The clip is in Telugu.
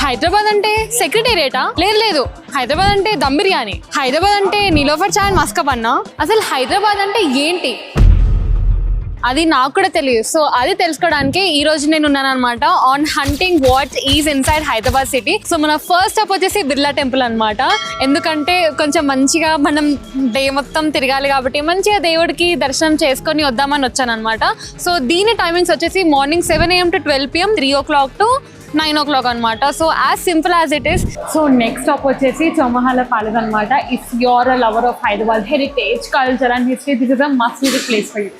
హైదరాబాద్ అంటే సెక్రటేరియటా? లేదు, హైదరాబాద్ అంటే దమ్ బిర్యానీ, హైదరాబాద్ అంటే నిలోఫర్ చాయ్ మస్కబన్నా. అసలు హైదరాబాద్ అంటే ఏంటి అది నాకు కూడా తెలియదు. సో అది తెలుసుకోవడానికి ఈ రోజు నేను ఉన్నాను అనమాట on hunting what is inside Hyderabad city. So మన ఫస్ట్ స్టాప్ వచ్చేసి బిర్లా టెంపుల్ అనమాట. ఎందుకంటే కొంచెం మంచిగా మనం డే మొత్తం తిరగాలి కాబట్టి మంచిగా దేవుడికి దర్శనం చేసుకొని వద్దామని వచ్చాను అనమాట. సో దీని టైమింగ్స్ వచ్చేసి morning 7 AM to 12 PM, 3 o'clock to 9 o'clock అనమాట. So as simple as it is. So next stop వచ్చేసి చౌమహల్లా ప్యాలెస్ అనమాట. If you're a lover of Hyderabad heritage, culture and history, this is a must visit place for you.